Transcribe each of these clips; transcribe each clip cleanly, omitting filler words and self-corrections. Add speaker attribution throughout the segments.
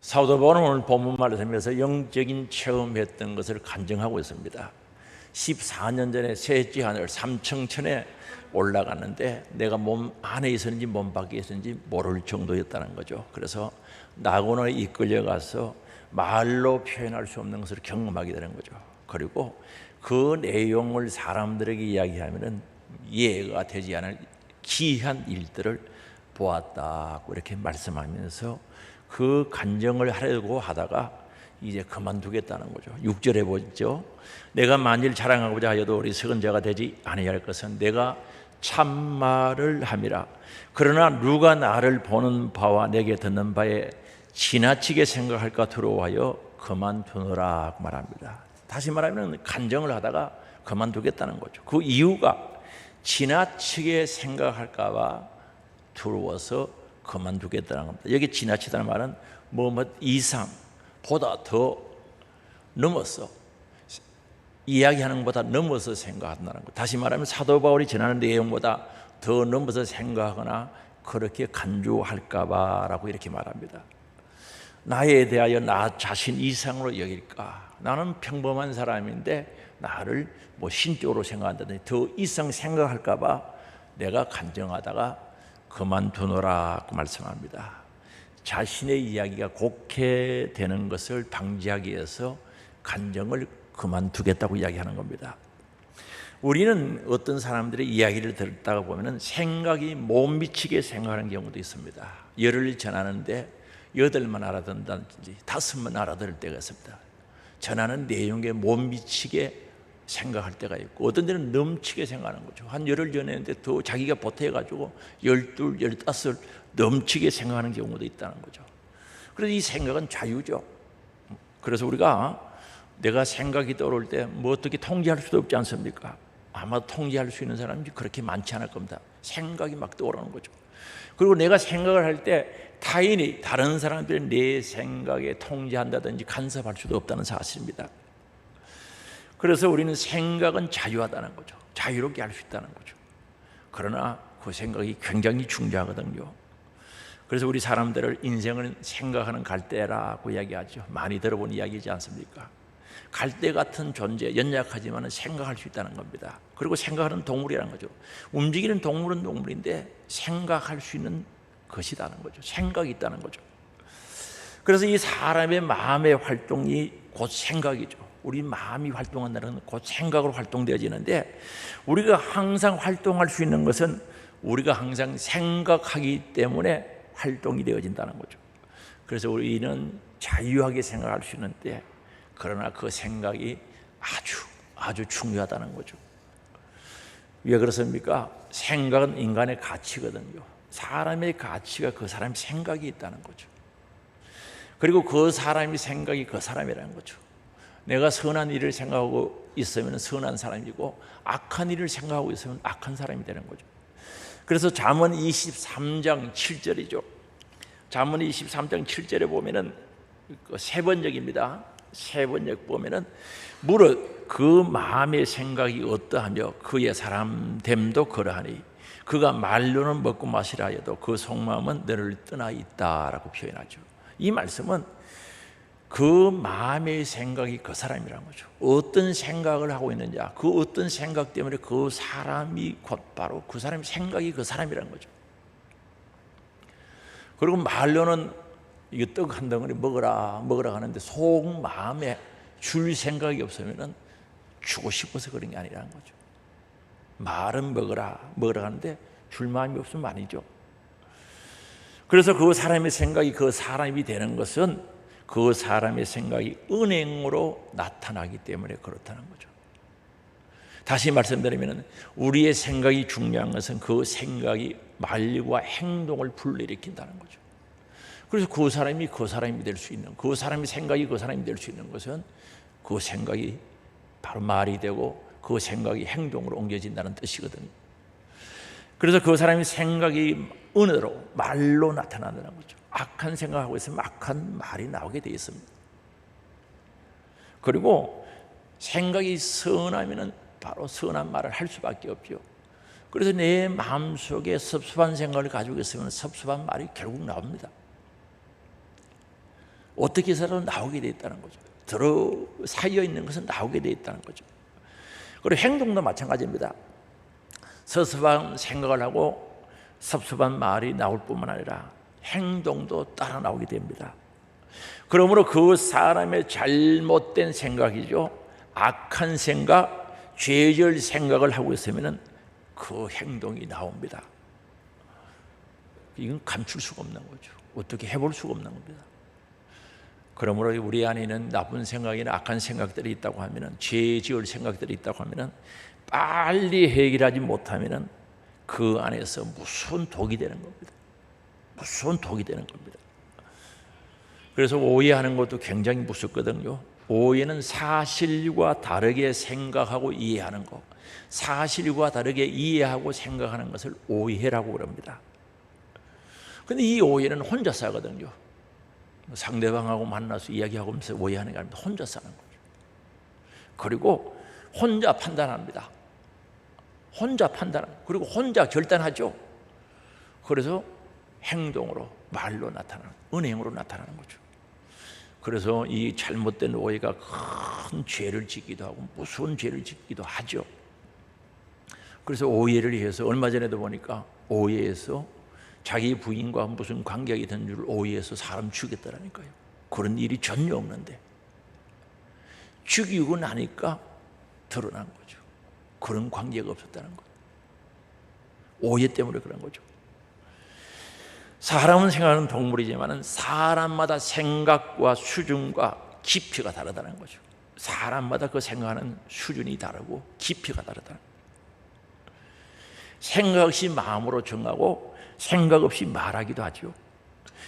Speaker 1: 사도 바울은 오늘 본문 말씀에서 영적인 체험했던 것을 간증하고 있습니다. 14년 전에 셋째 하늘 삼청천에 올라갔는데 내가 몸 안에 있었는지 몸 밖에 있었는지 모를 정도였다는 거죠. 그래서 낙원에 이끌려가서 말로 표현할 수 없는 것을 경험하게 되는 거죠. 그리고 그 내용을 사람들에게 이야기하면 이해가 되지 않을 기이한 일들을 보았다고 이렇게 말씀하면서 그 간증을 하려고 하다가 이제 그만두겠다는 거죠. 6절에 보죠. 내가 만일 자랑하고자 하여도 어리석은 자가 되지 아니할 것은 내가 참말을 함이라. 그러나 누가 나를 보는 바와 내게 듣는 바에 지나치게 생각할까 두려워하여 그만두노라 말합니다. 다시 말하면 간증을 하다가 그만두겠다는 거죠. 그 이유가 지나치게 생각할까 봐 두려워서 그만두겠다는 겁니다. 여기 지나치다는 말은 뭐뭐 이상 보다 더 넘어서 이야기하는 것보다 넘어서 생각한다는 것. 다시 말하면 사도 바울이 전하는 내용보다 더 넘어서 생각하거나 그렇게 간주할까 봐라고 이렇게 말합니다. 나에 대하여 나 자신 이상으로 여길까? 나는 평범한 사람인데 나를 뭐 신적으로 생각한다든지 더 이상 생각할까 봐 내가 간증하다가 그만두노라고 말씀합니다. 자신의 이야기가 곡해되는 것을 방지하기 위해서 간증을 그만두겠다고 이야기하는 겁니다. 우리는 어떤 사람들의 이야기를 듣다가 보면 생각이 못 미치게 생각하는 경우도 있습니다. 열을 전하는데 8만 알아듣는다든지 5만 알아들을 때가 있습니다. 전하는 내용에 못 미치게 생각할 때가 있고 어떤 데는 넘치게 생각하는 거죠. 한 열흘 전했는데 더 자기가 보태가지고 12, 15 넘치게 생각하는 경우도 있다는 거죠. 그래서 이 생각은 자유죠. 그래서 우리가 내가 생각이 떠오를 때 뭐 어떻게 통제할 수도 없지 않습니까? 아마 통제할 수 있는 사람이 그렇게 많지 않을 겁니다. 생각이 막 떠오르는 거죠. 그리고 내가 생각을 할 때 타인이 다른 사람들이 내 생각에 통제한다든지 간섭할 수도 없다는 사실입니다. 그래서 우리는 생각은 자유하다는 거죠. 자유롭게 할 수 있다는 거죠. 그러나 그 생각이 굉장히 중요하거든요. 그래서 우리 사람들을 인생을 생각하는 갈대라고 이야기하죠. 많이 들어본 이야기지 않습니까? 갈대 같은 존재, 연약하지만 생각할 수 있다는 겁니다. 그리고 생각하는 동물이라는 거죠. 움직이는 동물은 동물인데 생각할 수 있는 것이라는 거죠. 생각이 있다는 거죠. 그래서 이 사람의 마음의 활동이 곧 생각이죠. 우리 마음이 활동한다는 곧 생각으로 활동되어지는데 우리가 항상 활동할 수 있는 것은 우리가 항상 생각하기 때문에 활동이 되어진다는 거죠. 그래서 우리는 자유하게 생각할 수 있는데 그러나 그 생각이 아주 중요하다는 거죠. 왜 그렇습니까? 생각은 인간의 가치거든요. 사람의 가치가 그 사람의 생각이 있다는 거죠. 그리고 그 사람의 생각이 그 사람이라는 거죠. 내가 선한 일을 생각하고 있으면 선한 사람이고 악한 일을 생각하고 있으면 악한 사람이 되는 거죠. 그래서 잠언 23장 7절이죠. 잠언 23장 7절에 보면은 세 번역입니다. 세 번역 보면은 무릇 그 마음의 생각이 어떠하며 그의 사람됨도 그러하니 그가 말로는 먹고 마시라 해도 그 속마음은 너를 떠나 있다라고 표현하죠. 이 말씀은 그 마음의 생각이 그 사람이라는 거죠. 어떤 생각을 하고 있느냐, 그 어떤 생각 때문에 그 사람이 곧바로 그 사람의 생각이 그 사람이라는 거죠. 그리고 말로는 이거 떡 한 덩어리 먹으라 하는데 속 마음에 줄 생각이 없으면 주고 싶어서 그런 게 아니라는 거죠. 말은 먹으라 하는데 줄 마음이 없으면 아니죠. 그래서 그 사람의 생각이 그 사람이 되는 것은 그 사람의 생각이 은행으로 나타나기 때문에 그렇다는 거죠. 다시 말씀드리면 우리의 생각이 중요한 것은 그 생각이 말과 행동을 불러일으킨다는 거죠. 그래서 그 사람이 그 사람이 될 수 있는, 그 사람의 생각이 그 사람이 될 수 있는 것은 그 생각이 바로 말이 되고 그 생각이 행동으로 옮겨진다는 뜻이거든요. 그래서 그 사람의 생각이 은어로 말로 나타난다는 거죠. 악한 생각하고 있으면 악한 말이 나오게 되어 있습니다. 그리고 생각이 선하면 바로 선한 말을 할 수밖에 없죠. 그래서 내 마음속에 섭섭한 생각을 가지고 있으면 섭섭한 말이 결국 나옵니다. 어떻게 해서라도 나오게 돼 있다는 거죠. 들어 쌓여 있는 것은 나오게 돼 있다는 거죠. 그리고 행동도 마찬가지입니다. 서섭한 생각을 하고 섭섭한 말이 나올 뿐만 아니라 행동도 따라 나오게 됩니다. 그러므로 그 사람의 잘못된 생각이죠, 악한 생각, 죄질 생각을 하고 있으면 그 행동이 나옵니다. 이건 감출 수가 없는 거죠. 어떻게 해볼 수가 없는 겁니다. 그러므로 우리 안에는 나쁜 생각이나 악한 생각들이 있다고 하면, 죄 지을 생각들이 있다고 하면 빨리 해결하지 못하면 그 안에서 무서운 독이 되는 겁니다. 무서운 독이 되는 겁니다. 그래서 오해하는 것도 굉장히 무섭거든요. 오해는 사실과 다르게 생각하고 이해하는 것, 사실과 다르게 이해하고 생각하는 것을 오해라고 그럽니다. 그런데 이 오해는 혼자서 하거든요. 상대방하고 만나서 이야기하면서 오해하는 게 아닙니다. 혼자서 하는 거죠. 그리고 혼자 판단합니다. 혼자 판단, 그리고 혼자 결단하죠. 그래서 행동으로, 말로 나타나는, 은행으로 나타나는 거죠. 그래서 이 잘못된 오해가 큰 죄를 짓기도 하고 무서운 죄를 짓기도 하죠. 그래서 오해를 해서, 얼마 전에도 보니까 오해해서 자기 부인과 무슨 관계가 있던 줄 오해해서 사람 죽였더라니까요. 그런 일이 전혀 없는데 죽이고 나니까 드러난 거죠. 그런 관계가 없었다는 거예요. 오해 때문에 그런 거죠. 사람은 생각하는 동물이지만 사람마다 생각과 수준과 깊이가 다르다는 거죠. 사람마다 그 생각하는 수준이 다르고 깊이가 다르다는 거예요. 생각 없이 마음으로 정하고 생각 없이 말하기도 하죠.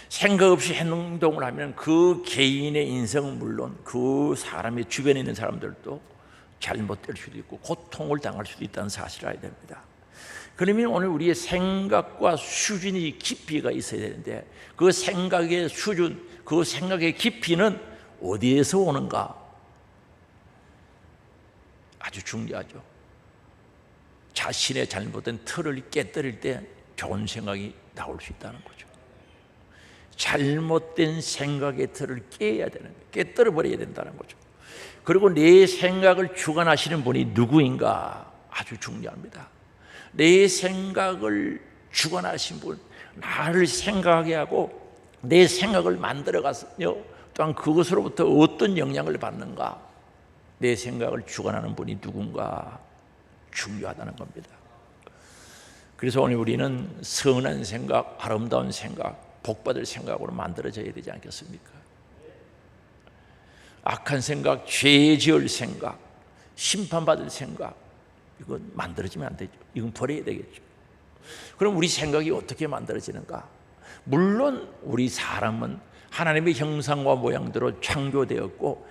Speaker 1: 생각 없이 행동을 하면 그 개인의 인생은 물론 그 사람의 주변에 있는 사람들도 잘못될 수도 있고 고통을 당할 수도 있다는 사실을 알아야 됩니다. 그러면 오늘 우리의 생각과 수준이 깊이가 있어야 되는데, 그 생각의 수준, 그 생각의 깊이는 어디에서 오는가? 아주 중요하죠. 자신의 잘못된 틀을 깨뜨릴 때 좋은 생각이 나올 수 있다는 거죠. 잘못된 생각의 틀을 깨야 되는 거예요. 깨뜨려 버려야 된다는 거죠. 그리고 내 생각을 주관하시는 분이 누구인가? 아주 중요합니다. 내 생각을 주관하신 분, 나를 생각하게 하고 내 생각을 만들어가서요, 또한 그것으로부터 어떤 영향을 받는가? 내 생각을 주관하는 분이 누군가? 중요하다는 겁니다. 그래서 오늘 우리는 선한 생각, 아름다운 생각, 복받을 생각으로 만들어져야 되지 않겠습니까? 악한 생각, 죄 지을 생각, 심판받을 생각, 이건 만들어지면 안 되죠. 이건 버려야 되겠죠. 그럼 우리 생각이 어떻게 만들어지는가? 물론 우리 사람은 하나님의 형상과 모양대로 창조되었고,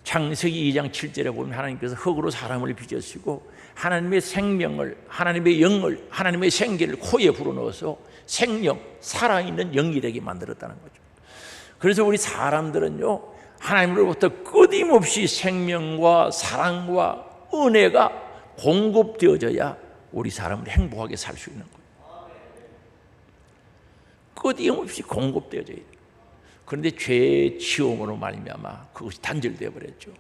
Speaker 1: 창세기 2장 7절에 보면 하나님께서 흙으로 사람을 빚으시고 하나님의 생명을, 하나님의 영을, 하나님의 생기를 코에 불어넣어서 생명, 살아있는 영이 되게 만들었다는 거죠. 그래서 우리 사람들은요, 하나님으로부터 끊임없이 생명과 사랑과 은혜가 공급되어져야 우리 사람은 행복하게 살 수 있는 거예요. 끊임없이 공급되어져야 돼요. 그런데 죄의 지음으로 말미암아 그것이 단절되어 버렸죠.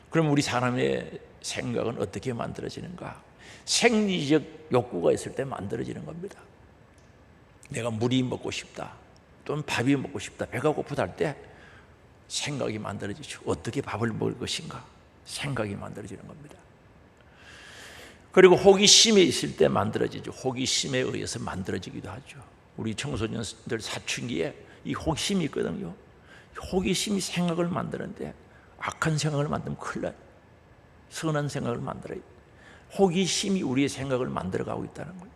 Speaker 1: 그럼 우리 사람의 생각은 어떻게 만들어지는가? 생리적 욕구가 있을 때 만들어지는 겁니다. 내가 물이 먹고 싶다, 또는 밥이 먹고 싶다, 배가 고프다 할 때 생각이 만들어지죠. 어떻게 밥을 먹을 것인가? 생각이 만들어지는 겁니다. 그리고 호기심이 있을 때 만들어지죠. 호기심에 의해서 만들어지기도 하죠. 우리 청소년들 사춘기에 이 호기심이 있거든요. 호기심이 생각을 만드는데 악한 생각을 만들면 큰일 나요. 선한 생각을 만들어야 돼요. 호기심이 우리의 생각을 만들어가고 있다는 거예요.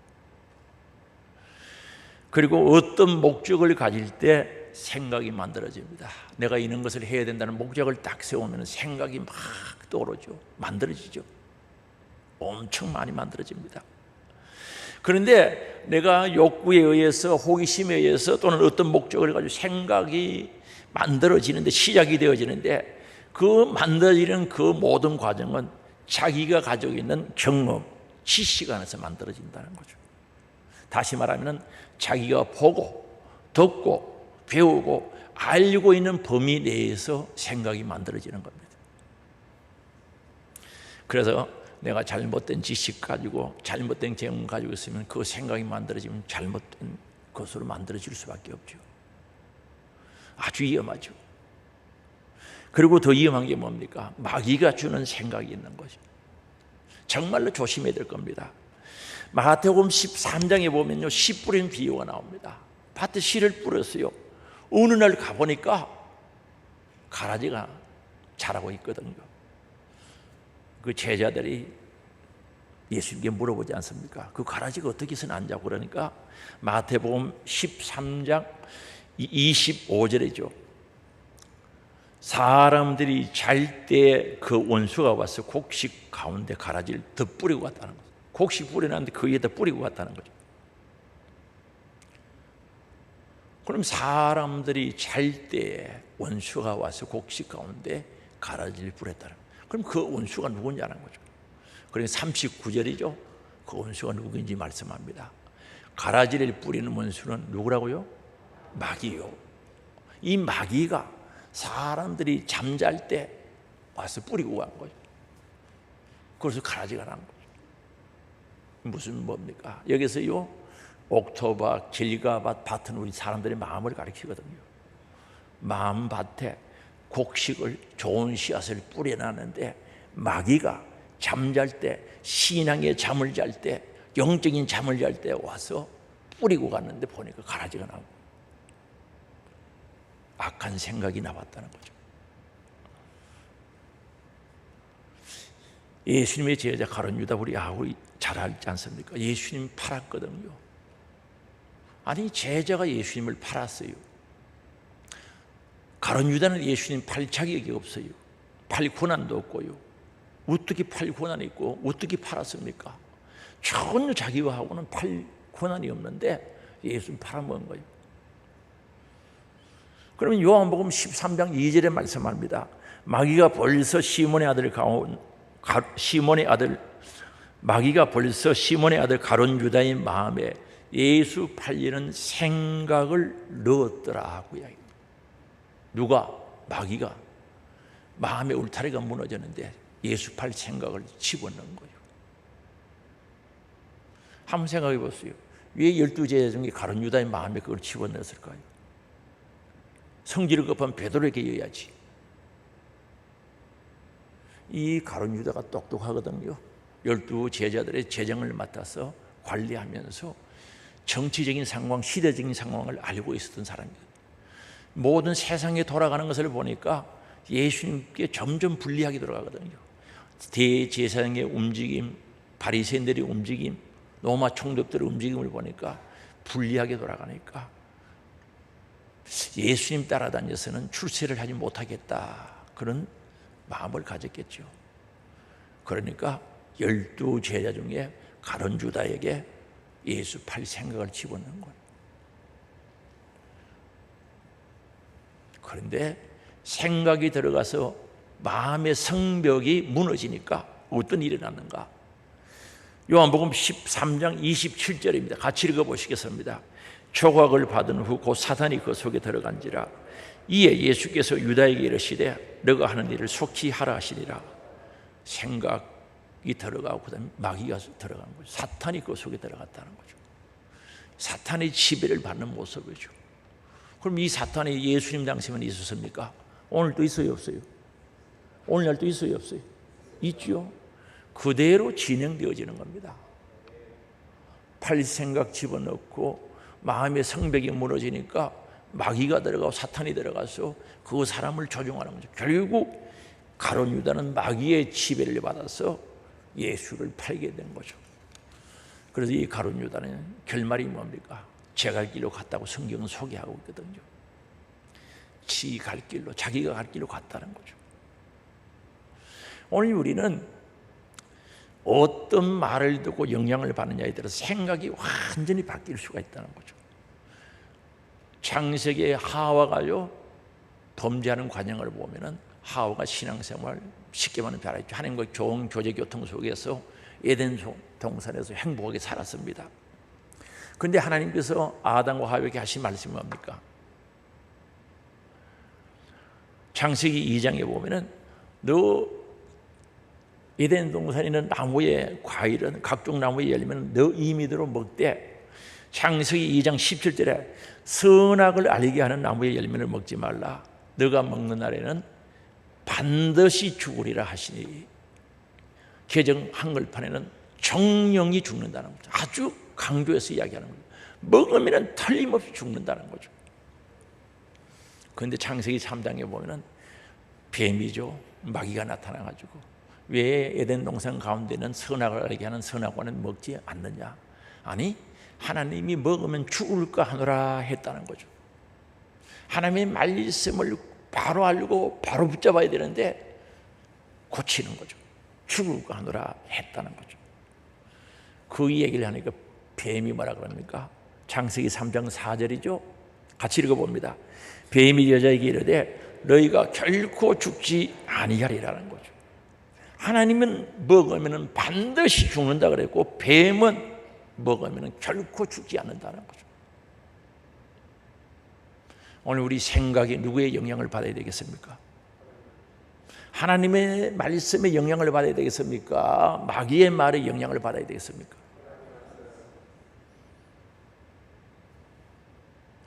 Speaker 1: 그리고 어떤 목적을 가질 때 생각이 만들어집니다. 내가 이런 것을 해야 된다는 목적을 딱 세우면 생각이 막 떠오르죠. 만들어지죠. 엄청 많이 만들어집니다. 그런데 내가 욕구에 의해서, 호기심에 의해서, 또는 어떤 목적을 가지고 생각이 만들어지는데, 시작이 되어지는데, 그 만들어지는 그 모든 과정은 자기가 가지고 있는 경험, 지식 안에서 만들어진다는 거죠. 다시 말하면 자기가 보고, 듣고, 배우고, 알고 있는 범위 내에서 생각이 만들어지는 겁니다. 그래서 내가 잘못된 지식 가지고 잘못된 경험 가지고 있으면 그 생각이 만들어지면 잘못된 것으로 만들어질 수밖에 없죠. 아주 위험하죠. 그리고 더 위험한 게 뭡니까? 마귀가 주는 생각이 있는 거죠. 정말로 조심해야 될 겁니다. 마태복음 13장에 보면요, 씨 뿌린 비유가 나옵니다. 밭에 씨를 뿌렸어요. 어느 날 가보니까 가라지가 자라고 있거든요. 그 제자들이 예수님께 물어보지 않습니까? 그 가라지가 어떻게 해서 난자고. 그러니까 마태복음 13장 25절이죠. 사람들이 잘 때 그 원수가 와서 곡식 가운데 가라지를 더 뿌리고 갔다는 거죠. 곡식 뿌려놨는데 그 위에다 뿌리고 갔다는 거죠. 그럼 사람들이 잘 때 원수가 와서 곡식 가운데 가라지를 뿌렸다는 거예요. 그럼 그 원수가 누구냐는 거죠. 그러니까 39절이죠. 그 원수가 누구인지 말씀합니다. 가라지를 뿌리는 원수는 누구라고요? 마귀요. 이 마귀가 사람들이 잠잘 때 와서 뿌리고 간 거죠. 그래서 가라지가 난 거죠. 무슨 뭡니까? 여기서요, 옥토밭, 길가밭, 밭은 우리 사람들의 마음을 가리키거든요. 마음밭에 곡식을, 좋은 씨앗을 뿌려놨는데 마귀가 잠잘 때, 신앙의 잠을 잘 때, 영적인 잠을 잘 때 와서 뿌리고 갔는데 보니까 가라지가 나고 악한 생각이 나왔다는 거죠. 예수님의 제자 가룟 유다, 우리 잘 알지 않습니까? 예수님 팔았거든요. 아니, 제자가 예수님을 팔았어요. 가룟 유다는 예수님 팔 자격이 없어요. 팔 권한도 없고요. 어떻게 팔 권한이 있고 어떻게 팔았습니까? 전혀 자기와하고는 팔 권한이 없는데 예수님 팔아먹은 거예요. 그러면 요한복음 13장 2절에 말씀합니다. 마귀가 벌써 시몬의 아들 가룟 유다의 마음에 예수 팔리는 생각을 넣었더라 하고 이야기합니다. 누가? 마귀가. 마음의 울타리가 무너졌는데 예수 팔 생각을 집어넣은 거예요. 한번 생각해 보세요. 왜 12제자 중에 가룟 유다의 마음에 그걸 집어넣었을까요? 성질을 급한 베드로에게 이어야지. 이 가룟 유다가 똑똑하거든요. 12제자들의 재정을 맡아서 관리하면서 정치적인 상황, 시대적인 상황을 알고 있었던 사람이에요. 모든 세상에 돌아가는 것을 보니까 예수님께 점점 불리하게 돌아가거든요. 대제사장의 움직임, 바리새인들의 움직임, 로마 총독들의 움직임을 보니까 불리하게 돌아가니까 예수님 따라다녀서는 출세를 하지 못하겠다, 그런 마음을 가졌겠죠. 그러니까 12제자 중에 가룟 유다에게 예수 팔 생각을 집어넣은 거예요. 그런데 생각이 들어가서 마음의 성벽이 무너지니까 어떤 일이 일어났는가? 요한복음 13장 27절입니다. 같이 읽어보시겠습니다. 조각을 받은 후 곧 사탄이 그 속에 들어간지라. 이에 예수께서 유다에게 이르시되 너가 하는 일을 속히 하라 하시니라. 생각이 들어가고 그다음에 마귀가 들어간 거죠. 사탄이 그 속에 들어갔다는 거죠. 사탄의 지배를 받는 모습이죠. 그럼 이 사탄이 예수님 당시에만 있었습니까? 오늘도 있어요, 없어요? 오늘날도 있어요, 없어요? 있죠. 그대로 진행되어지는 겁니다. 팔 생각 집어넣고 마음의 성벽이 무너지니까 마귀가 들어가고 사탄이 들어가서 그 사람을 조종하는 거죠. 결국 가룟 유다는 마귀의 지배를 받아서 예수를 팔게 된 거죠. 그래서 이 가룟 유다는 결말이 뭡니까? 제 갈 길로 갔다고 성경은 소개하고 있거든요. 지 갈 길로, 자기가 갈 길로 갔다는 거죠. 오늘 우리는 어떤 말을 듣고 영향을 받느냐에 따라서 생각이 완전히 바뀔 수가 있다는 거죠. 창세기의 하와가요, 범죄하는 과정을 보면은 하와가 신앙생활 쉽게 말하면 잘했죠. 하나님과 좋은 교제 교통 속에서 에덴 동산에서 행복하게 살았습니다. 그런데 하나님께서 아담과 하와에게 하신 말씀이 뭡니까? 창세기 2장에 보면은 너 에덴 동산에 있는 나무의 과일은 각종 나무의 열매는 너 임의대로 먹되 창세기 2장 17절에 선악을 알게 하는 나무의 열매를 먹지 말라. 너가 먹는 날에는 반드시 죽으리라 하시니 개정 한글판에는 정령이 죽는다는 거죠. 아주 강조해서 이야기하는 거죠. 먹으면 틀림없이 죽는다는 거죠. 그런데 창세기 3장에 보면은 뱀이죠. 마귀가 나타나가지고 왜 에덴 동산 가운데는 선악을 알게 하는 선악과는 먹지 않느냐? 아니 하나님이 먹으면 죽을까 하노라 했다는 거죠. 하나님의 말씀을 바로 알고 바로 붙잡아야 되는데 고치는 거죠. 죽을까 하노라 했다는 거죠. 그 얘기를 하니까 뱀이 뭐라 그럽니까? 창세기 3장 4절이죠. 같이 읽어봅니다. 뱀이 여자에게 이르되 너희가 결코 죽지 아니하리라는 거죠. 하나님은 먹으면 반드시 죽는다 그랬고 뱀은 먹으면 결코 죽지 않는다는 거죠. 오늘 우리 생각이 누구의 영향을 받아야 되겠습니까? 하나님의 말씀에 영향을 받아야 되겠습니까? 마귀의 말에 영향을 받아야 되겠습니까?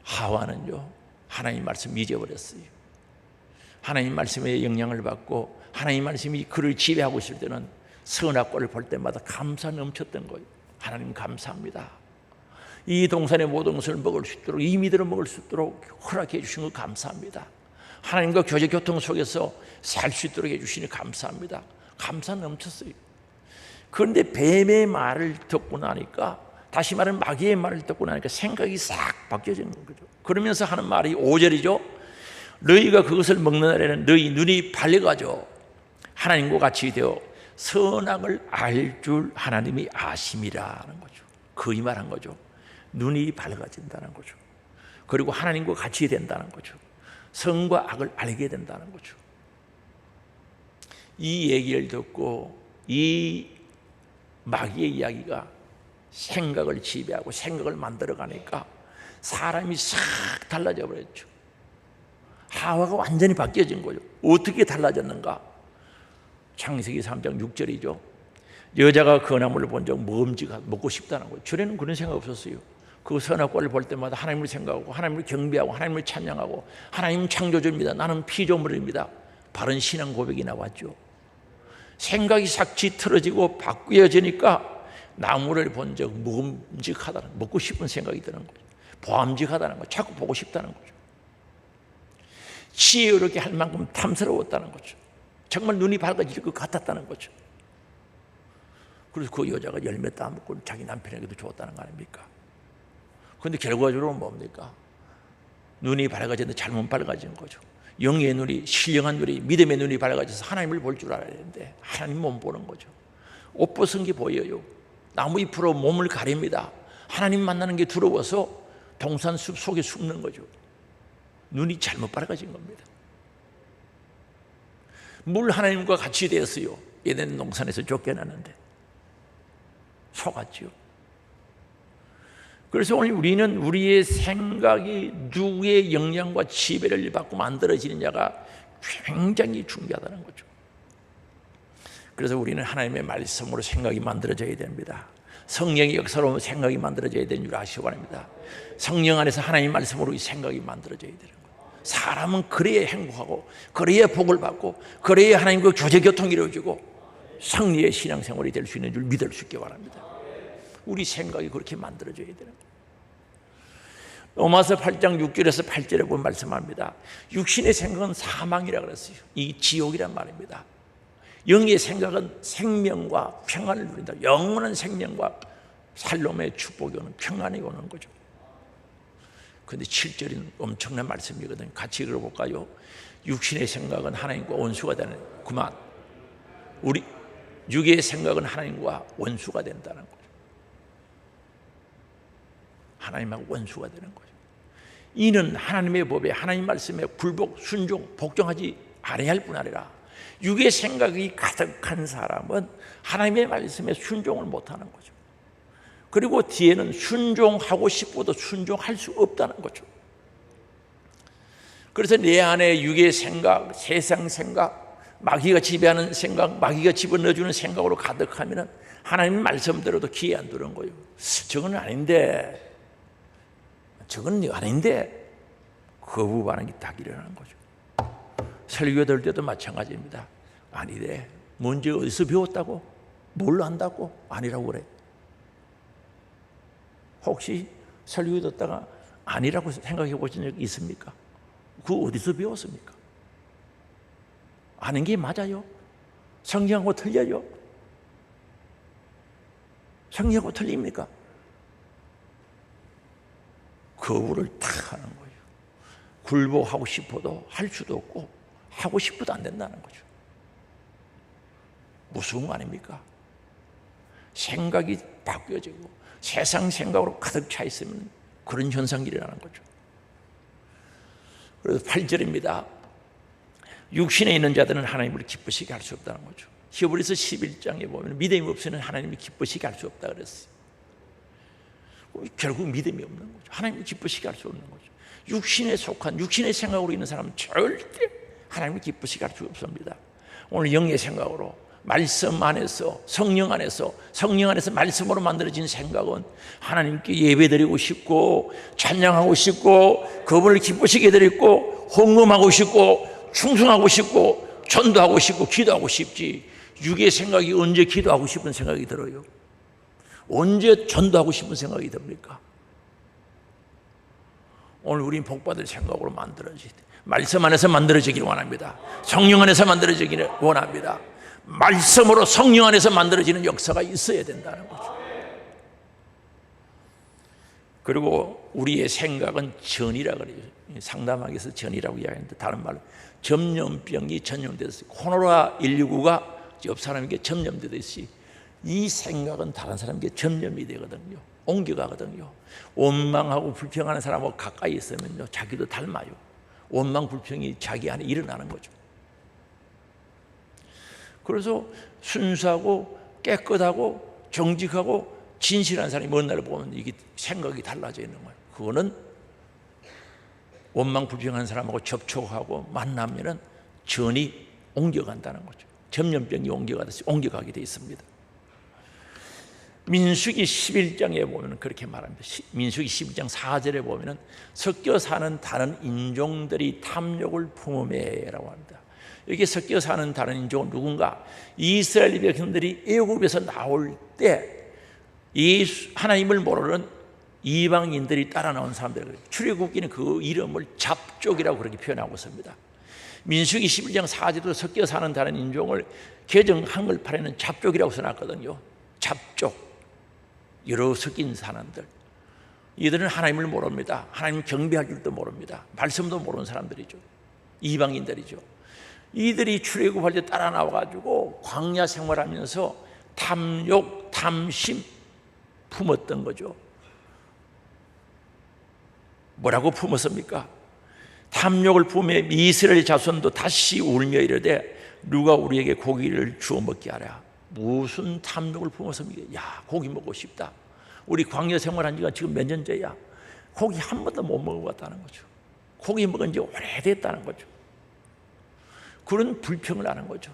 Speaker 1: 하와는요 하나님 말씀 잊어버렸어요. 하나님 말씀에 영향을 받고 하나님 말씀이 그를 지배하고 있을 때는 선악과를 볼 때마다 감사 넘쳤던 거예요. 하나님 감사합니다. 이 동산의 모든 것을 먹을 수 있도록 임의대로 먹을 수 있도록 허락해 주신 것 감사합니다. 하나님과 교제 교통 속에서 살 수 있도록 해주시니 감사합니다. 감사 넘쳤어요. 그런데 뱀의 말을 듣고 나니까 다시 말하면 마귀의 말을 듣고 나니까 생각이 싹 바뀌어지는 거죠. 그러면서 하는 말이 5절이죠. 너희가 그것을 먹는 날에는 너희 눈이 밝아져 하나님과 같이 되어 선악을 알 줄 하나님이 아심이라는 거죠. 거의 말한 거죠. 눈이 밝아진다는 거죠. 그리고 하나님과 같이 된다는 거죠. 선과 악을 알게 된다는 거죠. 이 얘기를 듣고 이 마귀의 이야기가 생각을 지배하고 생각을 만들어 가니까 사람이 싹 달라져 버렸죠. 하와가 완전히 바뀌어진 거죠. 어떻게 달라졌는가? 창세기 3장 6절이죠. 여자가 그 나무를 본 적 먹음직하고 먹고 싶다는 거예요. 전에는 그런 생각 없었어요. 그 선악과를 볼 때마다 하나님을 생각하고 하나님을 경배하고 하나님을 찬양하고 하나님은 창조주입니다. 나는 피조물입니다. 바른 신앙 고백이 나왔죠. 생각이 싹 짙어지고 바뀌어지니까 나무를 본 적 먹음직하다는, 먹고 싶은 생각이 드는 거죠. 보암직하다는 거죠. 자꾸 보고 싶다는 거죠. 지혜롭게 할 만큼 탐스러웠다는 거죠. 정말 눈이 밝아질 것 같았다는 거죠. 그래서 그 여자가 열매 따먹고 자기 남편에게도 줬다는 거 아닙니까? 그런데 결과적으로 뭡니까? 눈이 밝아졌는데 잘못 밝아진 거죠. 영의 눈이, 신령한 눈이, 믿음의 눈이 밝아져서 하나님을 볼 줄 알아야 되는데 하나님 못 보는 거죠. 옷 벗은 게 보여요. 나무 잎으로 몸을 가립니다. 하나님 만나는 게 두려워서 동산숲 속에 숨는 거죠. 눈이 잘못 밝아진 겁니다. 물 하나님과 같이 되었어요. 에덴 동산에서 쫓겨났는데 속았죠. 그래서 오늘 우리는 우리의 생각이 누구의 영향과 지배를 받고 만들어지느냐가 굉장히 중요하다는 거죠. 그래서 우리는 하나님의 말씀으로 생각이 만들어져야 됩니다. 성령의 역사로 생각이 만들어져야 되는 줄 아시기 바랍니다. 성령 안에서 하나님의 말씀으로 이 생각이 만들어져야 되는 거예요. 사람은 그래야 행복하고 그래야 복을 받고 그래야 하나님과 교제교통이 이루어지고 승리의 신앙생활이 될 수 있는 줄 믿을 수 있기 바랍니다. 우리 생각이 그렇게 만들어져야 되는 거예요. 로마서 8장 6절에서 8절에 보면 말씀합니다. 육신의 생각은 사망이라 그랬어요. 이 지옥이란 말입니다. 영의 생각은 생명과 평안을 누린다. 영원한 생명과 살롬의 축복이 오는, 평안이 오는 거죠. 그런데 7절은 엄청난 말씀이거든요. 같이 읽어볼까요? 육신의 생각은 하나님과 원수가 되는, 그만 우리 육의 생각은 하나님과 원수가 된다는 거죠. 하나님하고 원수가 되는 거죠. 이는 하나님의 법에, 하나님 말씀에 불복, 순종, 복종하지 아니할 뿐 아니라 육의 생각이 가득한 사람은 하나님의 말씀에 순종을 못하는 거죠. 그리고 뒤에는 순종하고 싶어도 순종할 수 없다는 거죠. 그래서 내 안에 육의 생각, 세상 생각, 마귀가 지배하는 생각, 마귀가 집어넣어주는 생각으로 가득하면 하나님 말씀대로도 귀에 안 들어온 거예요. 저건 아닌데, 저건 아닌데 거부 반응이 딱 일어나는 거죠. 설교 들 때도 마찬가지입니다. 아니래. 뭔지 어디서 배웠다고? 뭘로 한다고? 아니라고 그래. 혹시 설교 듣다가 아니라고 생각해 보신 적 있습니까? 그거 어디서 배웠습니까? 아는 게 맞아요? 성경하고 틀려요? 성경하고 틀립니까? 거부를 탁 하는 거예요. 굴복하고 싶어도 할 수도 없고 하고 싶어도 안 된다는 거죠. 무서운 거 아닙니까? 생각이 바뀌어지고 세상 생각으로 가득 차 있으면 그런 현상이 일어나는 거죠. 그래서 8절입니다. 육신에 있는 자들은 하나님을 기쁘시게 할 수 없다는 거죠. 히브리서 11장에 보면 믿음이 없이는 하나님을 기쁘시게 할 수 없다 그랬어요. 결국 믿음이 없는 거죠. 하나님을 기쁘시게 할 수 없는 거죠. 육신에 속한 육신의 생각으로 있는 사람은 절대 하나님을 기쁘시게 할 수 없습니다. 오늘 영의 생각으로 말씀 안에서 성령 안에서 말씀으로 만들어진 생각은 하나님께 예배드리고 싶고 찬양하고 싶고 그분을 기쁘시게 드리고 헌금하고 싶고 충성하고 싶고 전도하고 싶고 기도하고 싶지. 육의 생각이 언제 기도하고 싶은 생각이 들어요? 언제 전도하고 싶은 생각이 듭니까? 오늘 우린 복받을 생각으로 만들어지기, 말씀 안에서 만들어지기를 원합니다. 성령 안에서 만들어지기를 원합니다. 말씀으로 성령 안에서 만들어지는 역사가 있어야 된다는 거죠. 그리고 우리의 생각은 전이라 그래요. 상담학에서 전이라고 이야기하는데 다른 말로 전염병이 전염돼서 코로나19가 옆 사람에게 전염되듯이 이 생각은 다른 사람에게 전염이 되거든요. 옮겨가거든요. 원망하고 불평하는 사람하고 가까이 있으면요, 자기도 닮아요. 원망 불평이 자기 안에 일어나는 거죠. 그래서 순수하고 깨끗하고 정직하고 진실한 사람이 먼 날을 보면 이게 생각이 달라져 있는 거예요. 그거는 원망 불평하는 사람하고 접촉하고 만나면은 전이 옮겨간다는 거죠. 전염병이 옮겨가게 돼 있습니다. 민수기 11장에 보면 그렇게 말합니다. 민수기 11장 4절에 보면 섞여 사는 다른 인종들이 탐욕을 품음에라고 합니다. 여기 섞여 사는 다른 인종은 누군가? 이스라엘 백성들이 애굽에서 나올 때 이 하나님을 모르는 이방인들이 따라 나온 사람들, 출애굽기는 그 이름을 잡족이라고 그렇게 표현하고 있습니다. 민수기 11장 4절도 섞여 사는 다른 인종을 개정 한글판에는 잡족이라고 써놨거든요. 잡족, 여러 섞인 사람들. 이들은 하나님을 모릅니다. 하나님 경배할 줄도 모릅니다. 말씀도 모르는 사람들이죠. 이방인들이죠. 이들이 출애굽할 때 따라 나와가지고 광야 생활하면서 탐욕, 탐심 품었던 거죠. 뭐라고 품었습니까? 탐욕을 품에 이스라엘 자손도 다시 울며 이르되 누가 우리에게 고기를 주어 먹게 하랴. 무슨 탐욕을 품었습니까? 야, 고기 먹고 싶다. 우리 광야 생활한 지가 지금 몇 년째야. 고기 한 번도 못 먹어봤다는 거죠. 고기 먹은 지 오래됐다는 거죠. 그런 불평을 하는 거죠.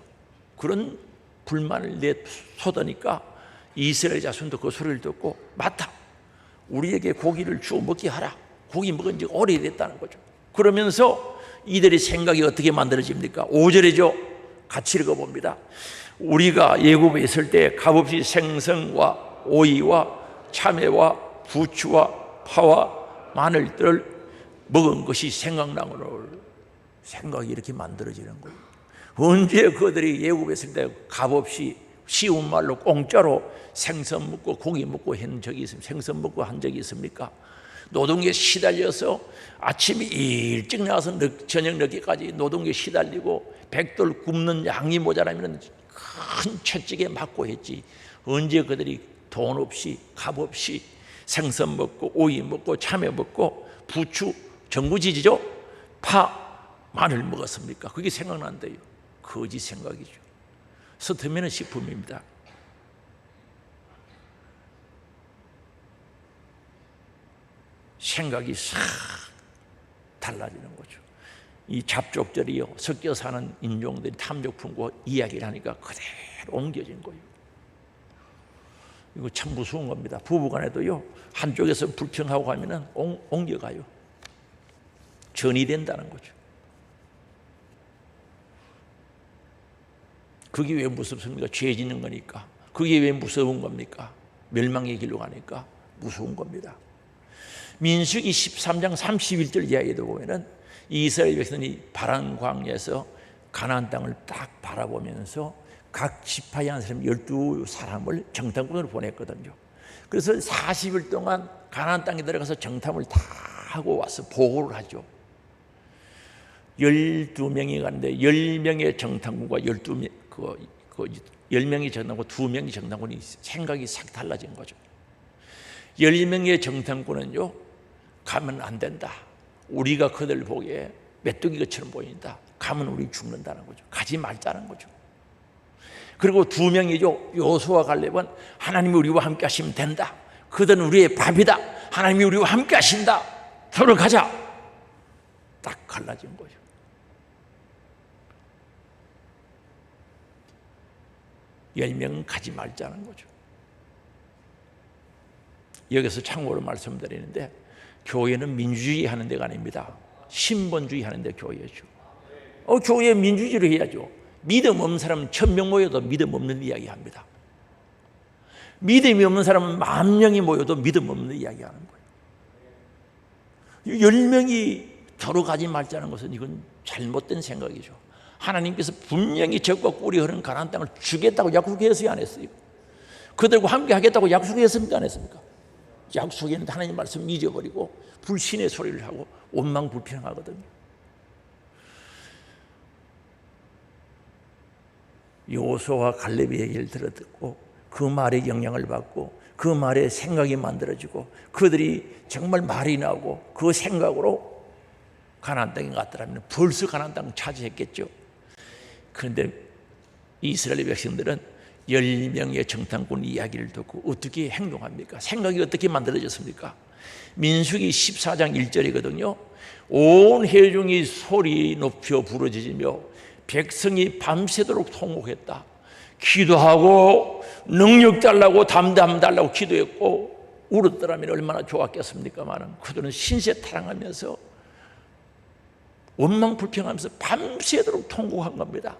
Speaker 1: 그런 불만을 내쏟으니까 이스라엘 자손도 그 소리를 듣고 맞다. 우리에게 고기를 주어 먹게 하라. 고기 먹은 지 오래됐다는 거죠. 그러면서 이들의 생각이 어떻게 만들어집니까? 5절이죠. 같이 읽어봅니다. 우리가 애굽에 있을 때 값없이 생선과 오이와 참외와 부추와 파와 마늘들을 먹은 것이 생각나거늘. 생각이 이렇게 만들어지는 거예요. 언제 그들이 애굽에 있을 때 값없이 쉬운 말로 공짜로 생선 먹고 고기 먹고 한 적이 있습니까? 생선 먹고 한 적이 있습니까? 노동에 시달려서 아침에 일찍 나와서 저녁 늦게까지 노동에 시달리고 백돌 굽는 양이 모자라면 큰 채찍에 맞고 했지. 언제 그들이 돈 없이 값 없이 생선 먹고 오이 먹고 참외 먹고 부추 전구지지죠? 파 마늘 먹었습니까? 그게 생각난대요. 거짓 생각이죠. 서투면 식품입니다. 생각이 싹 달라지는 거죠. 이 잡족들이요 섞여 사는 인종들이 탐욕 품고 이야기를 하니까 그대로 옮겨진 거예요. 이거 참 무서운 겁니다. 부부간에도요 한쪽에서 불평하고 하면은 옮겨가요. 전이 된다는 거죠. 그게 왜 무섭습니까? 죄 짓는 거니까. 그게 왜 무서운 겁니까? 멸망의 길로 가니까 무서운 겁니다. 민수기 13장 31절 이야기도 보면은 이스라엘 백성이 바란 광야에서 가나안 땅을 딱 바라보면서 각 지파의 한 사람 12사람을 정탐꾼으로 보냈거든요. 그래서 40일 동안 가나안 땅에 들어가서 정탐을 다 하고 와서 보고를 하죠. 12명이 가는데 10명의 정탐꾼과 10명이 정탐꾼 2명이 정탐꾼이 생각이 싹 달라진 거죠. 10명의 정탐꾼은요 가면 안 된다. 우리가 그들 보기에 메뚜기 것처럼 보인다. 가면 우리 죽는다는 거죠. 가지 말자는 거죠. 그리고 2명이죠. 요수와 갈렙은 하나님이 우리와 함께 하시면 된다. 그들은 우리의 밥이다. 하나님이 우리와 함께 하신다. 들어가자. 딱 갈라진 거죠. (10명은) 가지 말자는 거죠. 여기서 참고로 말씀드리는데 교회는 민주주의 하는 데가 아닙니다. 신본주의 하는 데 교회죠. 교회 민주주의를 해야죠. 믿음 없는 사람은 1000명 모여도 믿음 없는 이야기 합니다. 믿음이 없는 사람은 10,000명이 모여도 믿음 없는 이야기 하는 거예요. 10명이 들어가지 말자는 것은 이건 잘못된 생각이죠. 하나님께서 분명히 적과 꿀이 흐르는 가나안 땅을 주겠다고 약속했어요, 안 했어요? 그들과 함께 하겠다고 약속했습니까, 안 했습니까? 약속했는데 하나님 말씀 잊어버리고 불신의 소리를 하고 원망불평하거든요. 요수아와 갈렙의 얘기를 들어듣고 그 말에 영향을 받고 그 말에 생각이 만들어지고 그들이 정말 말이 나오고 그 생각으로 가나안 땅에 갔더라면 벌써 가나안 땅을 차지했겠죠. 그런데 이스라엘 백성들은 10명의 정탐꾼 이야기를 듣고 어떻게 행동합니까? 생각이 어떻게 만들어졌습니까? 민수기 14장 1절이거든요. 온 회중이 소리 높여 부르짖으며 백성이 밤새도록 통곡했다. 기도하고 능력 달라고 담담 달라고 기도했고 울었더라면 얼마나 좋았겠습니까마는 그들은 신세 타랑하면서 원망불평하면서 밤새도록 통곡한 겁니다.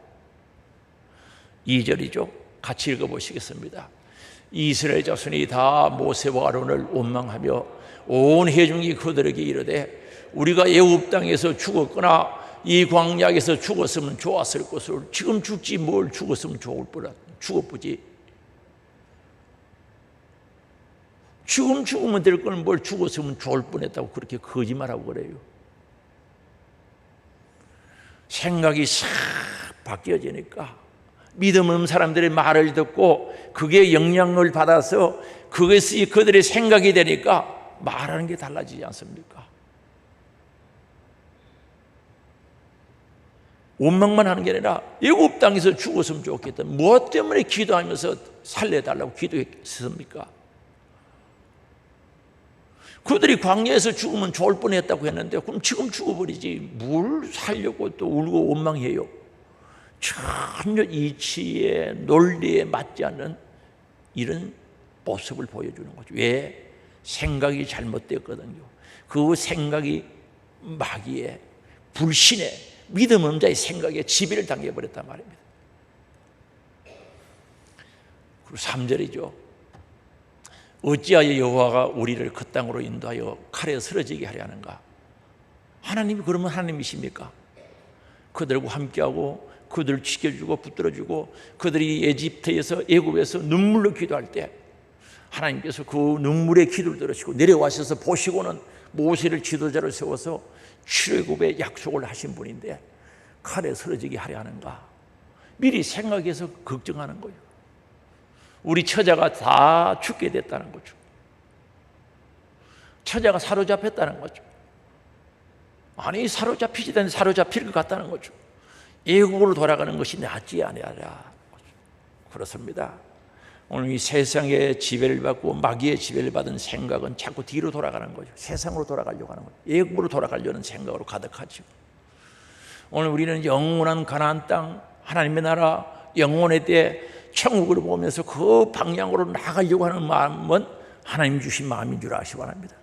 Speaker 1: 2절이죠. 같이 읽어보시겠습니다. 이스라엘 자손이 다 모세와 아론을 원망하며 온 회중이 그들에게 이르되 우리가 애굽 땅에서 죽었거나 이 광야에서 죽었으면 좋았을 것을 지금 죽지 뭘 죽었으면 좋을 뻔 죽었쁘지. 지금 죽으면 될 걸 뭘 죽었으면 좋을 뻔했다고 그렇게 거짓말하고 그래요. 생각이 싹 바뀌어지니까 믿음 없는 사람들의 말을 듣고 그게 영향을 받아서 그것이 그들의 생각이 되니까 말하는 게 달라지지 않습니까? 원망만 하는 게 아니라 애굽 땅에서 죽었으면 좋겠다. 무엇 때문에 기도하면서 살려달라고 기도했습니까? 그들이 광야에서 죽으면 좋을 뻔했다고 했는데 그럼 지금 죽어버리지 뭘 살려고 또 울고 원망해요. 전혀 이치에 논리에 맞지 않는 이런 모습을 보여주는 거죠. 왜? 생각이 잘못되었거든요. 그 생각이 마귀의 불신의 믿음 없는 자의 생각에 지배를 당해버렸단 말입니다. 그리고 3절이죠. 어찌하여 여호와가 우리를 그 땅으로 인도하여 칼에 쓰러지게 하려 하는가? 하나님이 그러면 하나님이십니까? 그들과 함께하고 그들을 지켜주고 붙들어주고 그들이 에집트에서 애굽에서 눈물로 기도할 때 하나님께서 그 눈물의 기도를 들으시고 내려와셔서 보시고는 모세를 지도자로 세워서 출애굽의 약속을 하신 분인데 칼에 쓰러지게 하려 하는가? 미리 생각해서 걱정하는 거예요. 우리 처자가 다 죽게 됐다는 거죠. 처자가 사로잡혔다는 거죠. 아니 사로잡히지 않는데 사로잡힐 것 같다는 거죠. 애국으로 돌아가는 것이 낫지 아니하랴. 그렇습니다. 오늘 이 세상의 지배를 받고 마귀의 지배를 받은 생각은 자꾸 뒤로 돌아가는 거죠. 세상으로 돌아가려고 하는 거죠. 애국으로 돌아가려는 생각으로 가득하죠. 오늘 우리는 영원한 가나안 땅, 하나님의 나라, 영원에 대해 천국을 보면서 그 방향으로 나가려고 하는 마음은 하나님 주신 마음인 줄 아시기 바랍니다.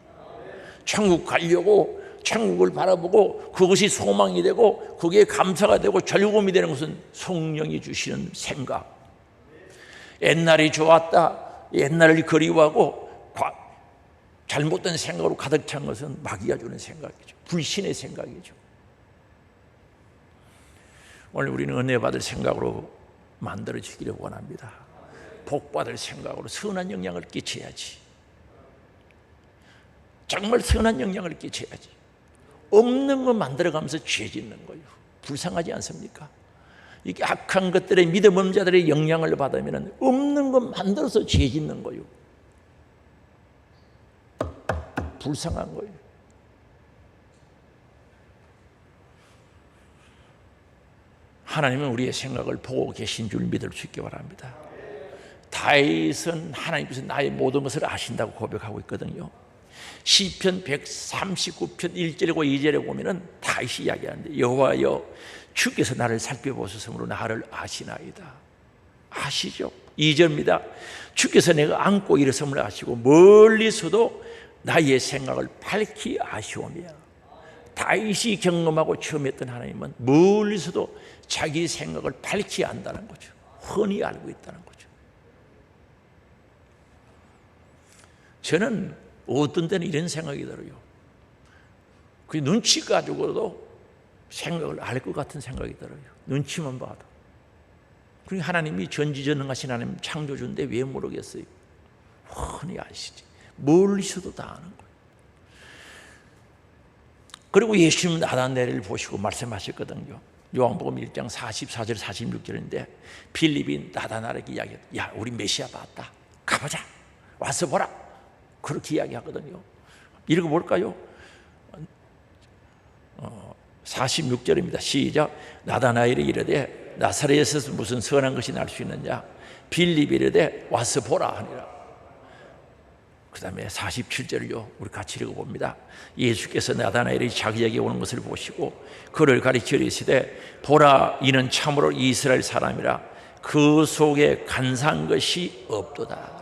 Speaker 1: 천국 가려고 천국을 바라보고 그것이 소망이 되고 그게 감사가 되고 즐거움이 되는 것은 성령이 주시는 생각. 옛날이 좋았다, 옛날을 그리워하고 잘못된 생각으로 가득 찬 것은 마귀가 주는 생각이죠. 불신의 생각이죠. 오늘 우리는 은혜 받을 생각으로 만들어지기를 원합니다. 복 받을 생각으로 선한 영향을 끼쳐야지. 정말 선한 영향을 끼쳐야지. 없는 거 만들어가면서 죄 짓는 거예요. 불쌍하지 않습니까? 이게 악한 것들의 믿음 없는 자들의 영향을 받으면 없는 거 만들어서 죄 짓는 거예요. 불쌍한 거예요. 하나님은 우리의 생각을 보고 계신 줄 믿을 수 있기 바랍니다. 다윗은 하나님께서 나의 모든 것을 아신다고 고백하고 있거든요. 시편 139편 1절이고 2절에 보면은 다윗이 이야기하는데 여호와여 주께서 나를 살펴보셨으므로 나를 아시나이다. 아시죠? 2절입니다. 주께서 내가 안고 일어섬을 아시고 멀리서도 나의 생각을 밝히 아시오며. 다윗이 경험하고 체험했던 하나님은 멀리서도 자기 생각을 밝히 안다는 거죠. 흔히 알고 있다는 거죠. 저는 어떤 때는 이런 생각이 들어요. 그 눈치 가지고도 생각을 알 것 같은 생각이 들어요. 눈치만 봐도. 그러니까 하나님이 전지전능하신 하나님 창조주인데 왜 모르겠어요? 흔히 아시지. 멀리서도 다 아는 거예요. 그리고 예수님은 나다나엘을 보시고 말씀하셨거든요. 요한복음 1장 44절 46절인데 빌립이 나다나엘에게 이야기했다. 야, 우리 메시아 봤다. 가보자. 와서 보라. 그렇게 이야기하거든요. 읽어볼까요? 46절입니다. 시작. 나다나엘이 이르되 나사렛에서 무슨 선한 것이 날 수 있느냐. 빌립이 이르되 와서 보라 하니라. 그 다음에 47절을요 우리 같이 읽어봅니다. 예수께서 나다나엘이 자기에게 오는 것을 보시고 그를 가리켜 이르시되 보라 이는 참으로 이스라엘 사람이라 그 속에 간사한 것이 없도다.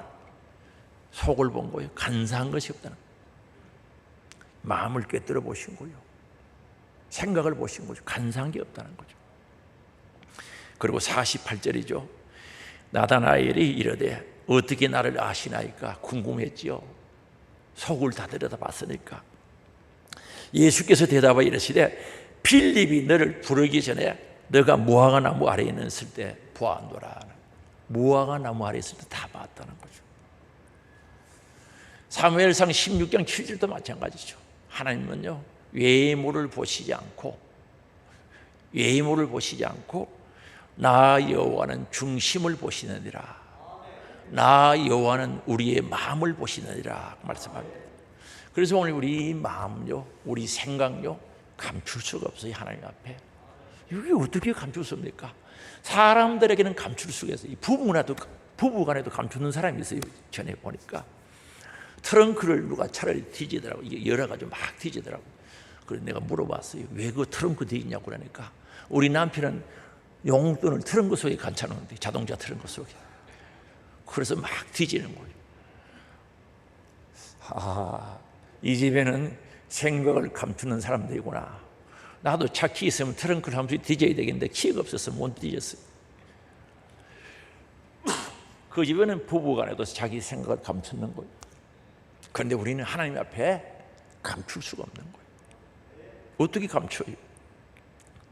Speaker 1: 속을 본 거예요. 간사한 것이 없다는 거예요. 마음을 꿰뚫어 보신 거예요. 생각을 보신 거죠. 간사한 게 없다는 거죠. 그리고 48절이죠. 나다나엘이 이르되 어떻게 나를 아시나이까 궁금했지요. 속을 다 들여다봤으니까. 예수께서 대답하여 이르시되 빌립이 너를 부르기 전에 너가 무화과 나무 아래에 있을 때 보았노라. 무화과 나무 아래에 있을 때 다 봤다는 거죠. 사무엘상 16장 7절도 마찬가지죠. 하나님은요 외모를 보시지 않고 나 여호와는 중심을 보시느니라. 나 여호와는 우리의 마음을 보시느니라 말씀합니다. 그래서 오늘 우리 마음요, 우리 생각요 감출 수가 없어요. 하나님 앞에. 이게 어떻게 감추습니까? 사람들에게는 감출 수가 있어요. 부부간에도 감추는 사람이 있어요. 전에 보니까 트렁크를 누가 차라리 뒤지더라고. 이게 여러 가지 막 뒤지더라고. 그래서 내가 물어봤어요. 왜 그 트렁크 뒤지냐고 그러니까 우리 남편은 용돈을 트렁크 속에 감춰놓는데 자동차 트렁크 속에. 그래서 막 뒤지는 거예요. 이 집에는 생각을 감추는 사람들이구나. 나도 차 키 있으면 트렁크를 한 번씩 뒤져야 되겠는데 키가 없어서 못 뒤졌어요. 그 집에는 부부간에도 자기 생각을 감추는 거예요. 그런데 우리는 하나님 앞에 감출 수가 없는 거예요. 어떻게 감춰요?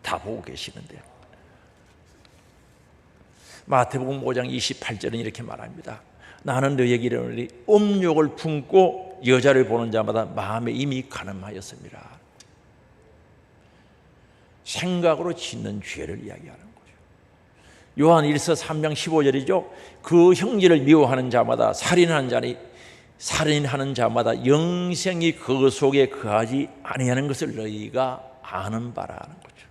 Speaker 1: 다 보고 계시는데. 마태복음 5장 28절은 이렇게 말합니다. 나는 너희에게 이르노니 음욕을 품고 여자를 보는 자마다 마음에 이미 간음하였습니다. 생각으로 짓는 죄를 이야기하는 거죠. 요한 1서 3장 15절이죠. 그 형제를 미워하는 자마다 살인하는 자마다 영생이 그 속에 거하지 아니하는 것을 너희가 아는 바라는 거죠.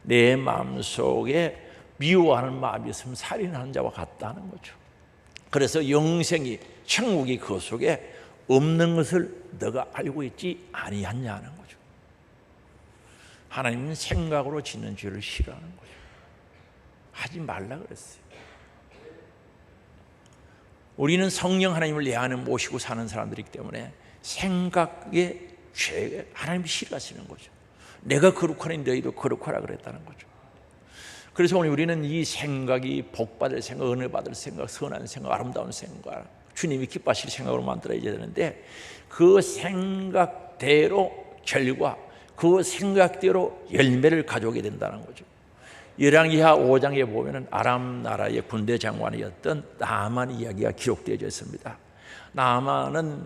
Speaker 1: 내 마음속에 미워하는 마음이 있으면 살인하는 자와 같다는 거죠. 그래서 영생이 천국이 그 속에 없는 것을 너가 알고 있지 아니하냐는 거죠. 하나님은 생각으로 짓는 죄를 싫어하는 거예요. 하지 말라 그랬어요. 우리는 성령 하나님을 내 안에 모시고 사는 사람들이기 때문에 생각의 죄 하나님이 싫어하시는 거죠. 내가 거룩하니 너희도 거룩하라 그랬다는 거죠. 그래서 오늘 우리는 이 생각이 복받을 생각, 은혜 받을 생각, 선한 생각, 아름다운 생각, 주님이 기뻐하실 생각으로 만들어야 되는데 그 생각대로 결과, 그 생각대로 열매를 가져오게 된다는 거죠. 열왕기하 5장에 보면은 아람 나라의 군대 장관이었던 나아만 이야기가 기록되어 있습니다. 나아만은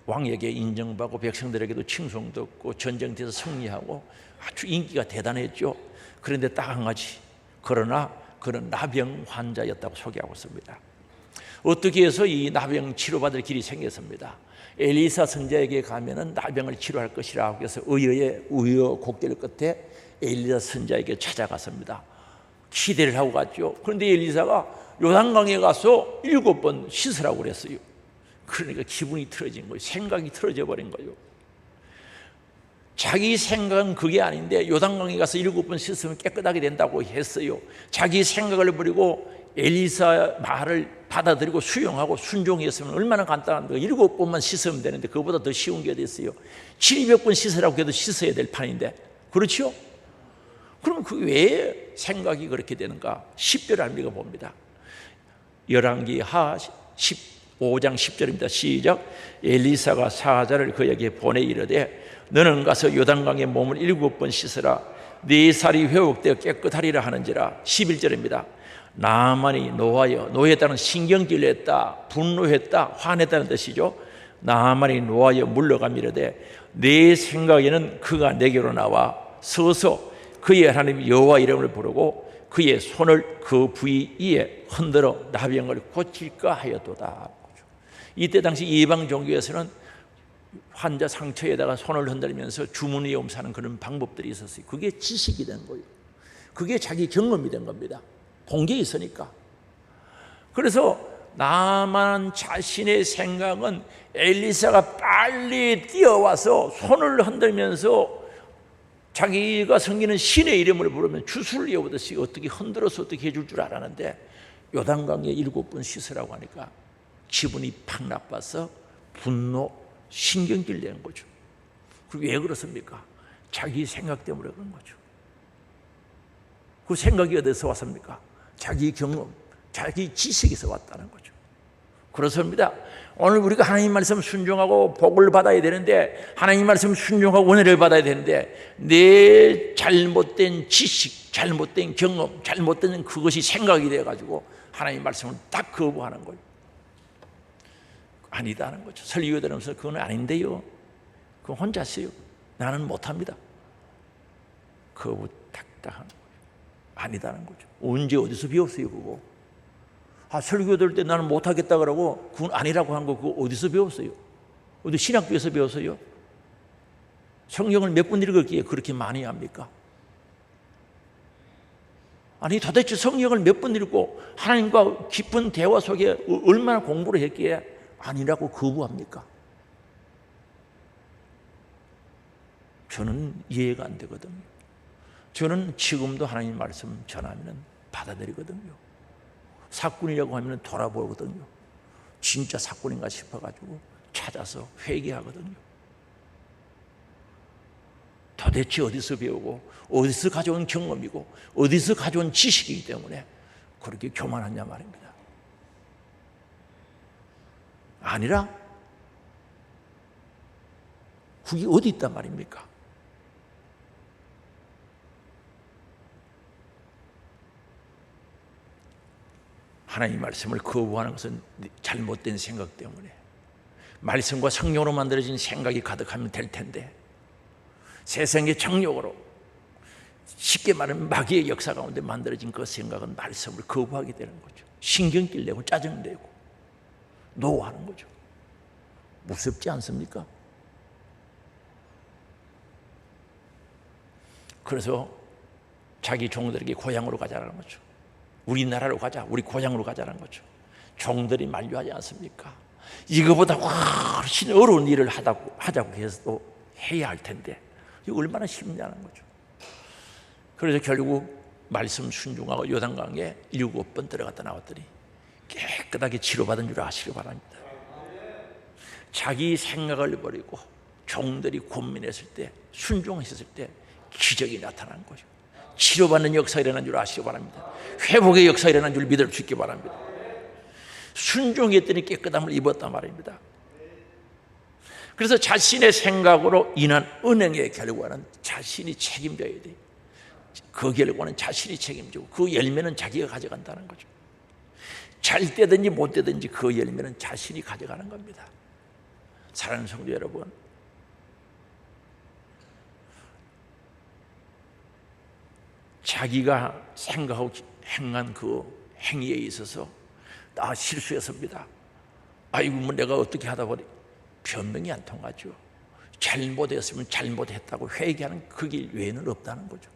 Speaker 1: 왕에게 인정받고 백성들에게도 칭송도 얻고 전쟁터에서 승리하고 아주 인기가 대단했죠. 그런데 딱 한 가지, 그러나 그는 나병 환자였다고 소개하고 있습니다. 어떻게 해서 이 나병 치료받을 길이 생겼습니다. 엘리사 선지자에게 가면은 나병을 치료할 것이라 해서 의외의 우여곡절 끝에 엘리사 선지자에게 찾아갔습니다. 기대를 하고 갔죠. 그런데 엘리사가 요단강에 가서 7번 씻으라고 그랬어요. 그러니까 기분이 틀어진 거예요. 생각이 틀어져 버린 거예요. 자기 생각은 그게 아닌데 요단강에 가서 7번 씻으면 깨끗하게 된다고 했어요. 자기 생각을 버리고 엘리사 말을 받아들이고 수용하고 순종했으면 얼마나 간단한 거예요. 7번만 씻으면 되는데 그거보다 더 쉬운 게 어디 있어요. 700번 씻으라고 해도 씻어야 될 판인데, 그렇죠? 그럼 그 왜 생각이 그렇게 되는가? 10절 우리가 봅니다. 열왕기하 15장 10절입니다. 시작. 엘리사가 사자를 그에게 보내 이르되 너는 가서 요단강에 몸을 7번 씻으라. 네 살이 회복되어 깨끗하리라 하는지라. 11절입니다. 나아만이 노하여, 노했다는 신경질을 했다, 분노했다, 화냈다는 뜻이죠. 나아만이 노하여 물러가며 이르되 내 생각에는 그가 내게로 나와 서서 그의 하나님 여호와 이름을 부르고 그의 손을 그 부위 위에 흔들어 나병을 고칠까 하였도다. 이때 당시 이방 종교에서는 환자 상처에다가 손을 흔들면서 주문이 엄사하는 그런 방법들이 있었어요. 그게 지식이 된 거예요. 그게 자기 경험이 된 겁니다. 본 게 있으니까. 그래서 나만 자신의 생각은 엘리사가 빨리 뛰어와서 손을 흔들면서 자기가 섬기는 신의 이름을 부르면 주술을 외우듯이 어떻게 흔들어서 어떻게 해줄 줄 알았는데 요단강에 7번 씻으라고 하니까 기분이 팍 나빠서 분노, 신경질 낸 거죠. 그리고 왜 그렇습니까? 자기 생각 때문에 그런 거죠. 그 생각이 어디서 왔습니까? 자기 경험, 자기 지식에서 왔다는 거죠. 그렇습니다. 오늘 우리가 하나님 말씀 순종하고 복을 받아야 되는데, 하나님 말씀 순종하고 은혜를 받아야 되는데, 내 잘못된 지식, 잘못된 경험, 잘못된 그것이 생각이 돼가지고 하나님 말씀을 딱 거부하는 거예요. 아니다는 거죠. 설교 들으면서 그건 아닌데요, 그건 혼자 하세요, 나는 못합니다, 거부 딱딱한 거예요. 아니다는 거죠. 언제 어디서 배웠어요 그거? 설교 들을 때 나는 못하겠다 그러고 그건 아니라고 한 거 그거 어디서 배웠어요? 어디 신학교에서 배웠어요? 성경을 몇 번 읽었기에 그렇게 많이 합니까? 아니 도대체 성경을 몇 번 읽고 하나님과 깊은 대화 속에 얼마나 공부를 했기에 아니라고 거부합니까? 저는 이해가 안 되거든요. 저는 지금도 하나님 말씀 전하면 받아들이거든요. 사건이라고 하면 돌아보거든요. 진짜 사건인가 싶어가지고 찾아서 회개하거든요. 도대체 어디서 배우고 어디서 가져온 경험이고 어디서 가져온 지식이기 때문에 그렇게 교만하냐 말입니다. 아니라 그게 어디 있단 말입니까? 하나님 말씀을 거부하는 것은 잘못된 생각 때문에, 말씀과 성령으로 만들어진 생각이 가득하면 될 텐데 세상의 정욕으로, 쉽게 말하면 마귀의 역사 가운데 만들어진 그 생각은 말씀을 거부하게 되는 거죠. 신경질 내고 짜증내고 노하는 거죠. 무섭지 않습니까? 그래서 자기 종들에게 고향으로 가자는 거죠. 우리나라로 가자, 우리 고향으로 가자는 거죠. 종들이 만류하지 않습니까? 이거보다 훨씬 어려운 일을 하자고 해서 또 해야 할 텐데 이게 얼마나 쉽냐는 거죠. 그래서 결국 말씀 순종하고 요단강에 7번 들어갔다 나왔더니 깨끗하게 치료받은 줄 아시기 바랍니다. 자기 생각을 버리고 종들이 고민했을 때, 순종했을 때 기적이 나타난 거죠. 치료받는 역사가 일어난 줄 아시기 바랍니다. 회복의 역사가 일어난 줄 믿을 수 있기 바랍니다. 순종했더니 깨끗함을 입었단 말입니다. 그래서 자신의 생각으로 인한 은행의 결과는 자신이 책임져야 돼요. 그 결과는 자신이 책임지고 그 열매는 자기가 가져간다는 거죠. 잘 되든지 못 되든지 그 열매는 자신이 가져가는 겁니다. 사랑하는 성도 여러분, 자기가 생각하고 행한 그 행위에 있어서 나 실수했습니다. 아이고 뭐 내가 어떻게 하다 보니 변명이 안 통하죠. 잘못했으면 잘못했다고 회개하는 그 길 외에는 없다는 거죠.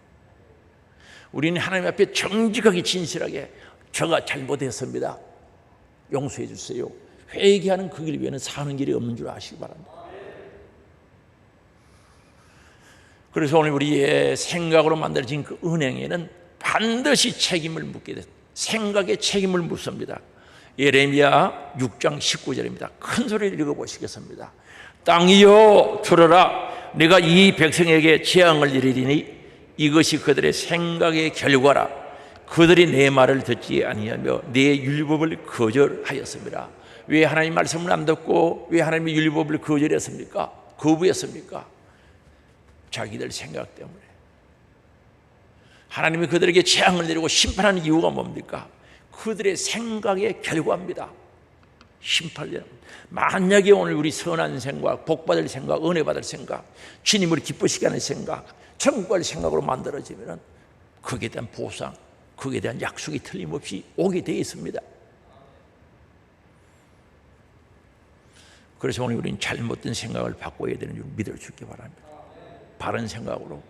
Speaker 1: 우리는 하나님 앞에 정직하게 진실하게 제가 잘못했습니다, 용서해 주세요, 회개하는 그 길 외에는 사는 길이 없는 줄 아시기 바랍니다. 그래서 오늘 우리의 생각으로 만들어진 그 은행에는 반드시 책임을 묻게 돼. 생각에 책임을 묻습니다. 예레미야 6장 19절입니다. 큰 소리를 읽어보시겠습니다. 땅이여 들어라, 내가 이 백성에게 재앙을 이르리니 이것이 그들의 생각의 결과라. 그들이 내 말을 듣지 아니하며 내 율법을 거절하였습니다. 왜 하나님 말씀을 안 듣고 왜 하나님의 율법을 거절했습니까? 거부했습니까? 자기들 생각 때문에. 하나님이 그들에게 재앙을 내리고 심판하는 이유가 뭡니까? 그들의 생각의 결과입니다. 심판을. 만약에 오늘 우리 선한 생각, 복받을 생각, 은혜 받을 생각, 주님을 기쁘시게 하는 생각, 천국 갈 생각으로 만들어지면 거기에 대한 보상, 거기에 대한 약속이 틀림없이 오게 되어 있습니다. 그래서 오늘 우리는 잘못된 생각을 바꿔야 되는 줄 믿을 수 있기 바랍니다. 바른 생각으로,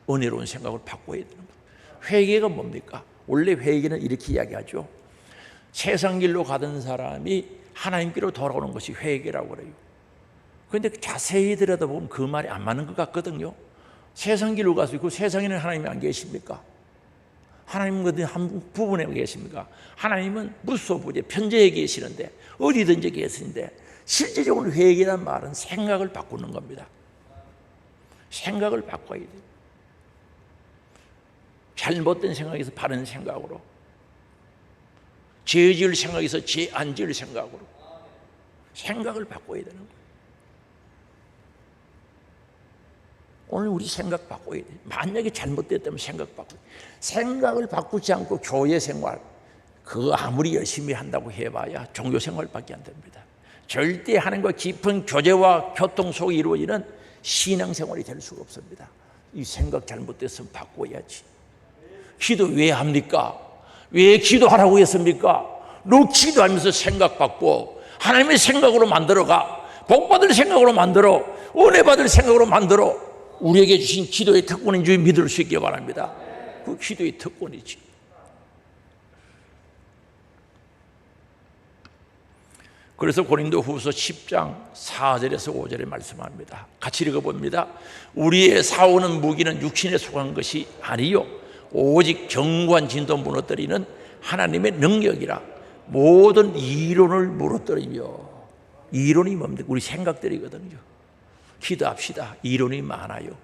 Speaker 1: 은혜로운 생각을 바꿔야 되는 거예요. 회개가 뭡니까? 원래 회개는 이렇게 이야기하죠. 세상 길로 가던 사람이 하나님께로 돌아오는 것이 회개라고 그래요. 그런데 자세히 들여다보면 그 말이 안 맞는 것 같거든요. 세상 길로 가서 그 세상에는 하나님이 안 계십니까? 하나님은 어디 한 부분에 계십니까? 하나님은 무소부재 편재에 계시는데, 어디든지 계시는데, 실제적으로 회개란 말은 생각을 바꾸는 겁니다. 생각을 바꿔야 돼요. 잘못된 생각에서 바른 생각으로, 죄 지을 생각에서 죄 안 지을 생각으로 생각을 바꿔야 되는 거예요. 오늘 우리 생각 바꿔야 돼요. 만약에 잘못됐다면 생각 바꿔야 돼요. 생각을 바꾸지 않고 교회 생활, 그거 아무리 열심히 한다고 해봐야 종교 생활밖에 안 됩니다. 절대 하나님과 깊은 교제와 교통 속에 이루어지는 신앙생활이 될 수가 없습니다. 이 생각 잘못됐으면 바꿔야지. 기도 왜 합니까? 왜 기도하라고 했습니까? 너 기도하면서 생각 바꿔. 하나님의 생각으로 만들어가. 복받을 생각으로 만들어. 은혜 받을 생각으로 만들어. 우리에게 주신 기도의 특권인 줄 믿을 수 있기 바랍니다. 그 기도의 특권이지. 그래서 고린도후서 10장 4절에서 5절에 말씀합니다. 같이 읽어봅니다. 우리의 싸우는 무기는 육신에 속한 것이 아니요 오직 견고한 진도 무너뜨리는 하나님의 능력이라. 모든 이론을 무너뜨리며. 이론이 뭡니까? 우리 생각들이거든요. 기도합시다. 이론이 많아요.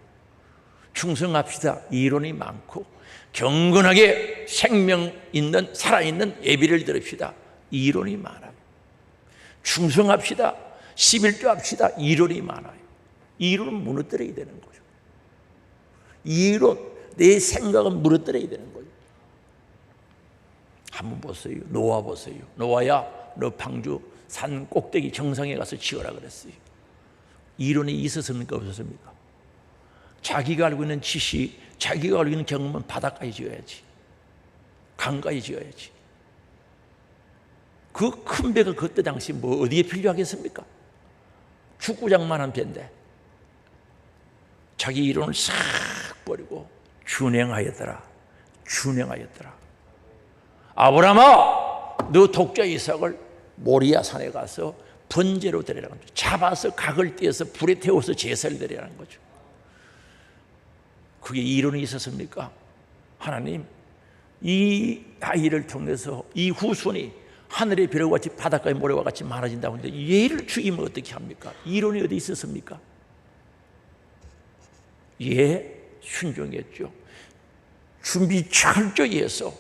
Speaker 1: 충성합시다. 이론이 많고. 경건하게 생명 있는 살아있는 예배를 드립시다. 이론이 많아요. 충성합시다. 11조 합시다. 이론이 많아요. 이론은 무너뜨려야 되는 거죠. 이론, 내 생각은 무너뜨려야 되는 거죠. 한번 보세요. 노아 보세요. 노아야, 너 방주 산 꼭대기 정상에 가서 지어라 그랬어요. 이론이 있었습니까? 없었습니까? 자기가 알고 있는 지식, 자기가 알고 있는 경험은 바닷가에 지어야지. 강가에 지어야지. 그 큰 배가 그때 당시 뭐 어디에 필요하겠습니까? 축구장만한 배인데 자기 이론을 싹 버리고 준행하였더라. 준행하였더라. 아브라함아, 너 독자 이삭을 모리아 산에 가서 번제로 드리라는 거죠. 잡아서 각을 떼어서 불에 태워서 제사를 드리라는 거죠. 그게 이론이 있었습니까? 하나님, 이 아이를 통해서 이 후손이 하늘의 벼락과 같이 바닷가의 모래와 같이 많아진다고 하는데 얘를 죽이면 어떻게 합니까? 이론이 어디 있었습니까? 순종했죠. 준비 철저히 해서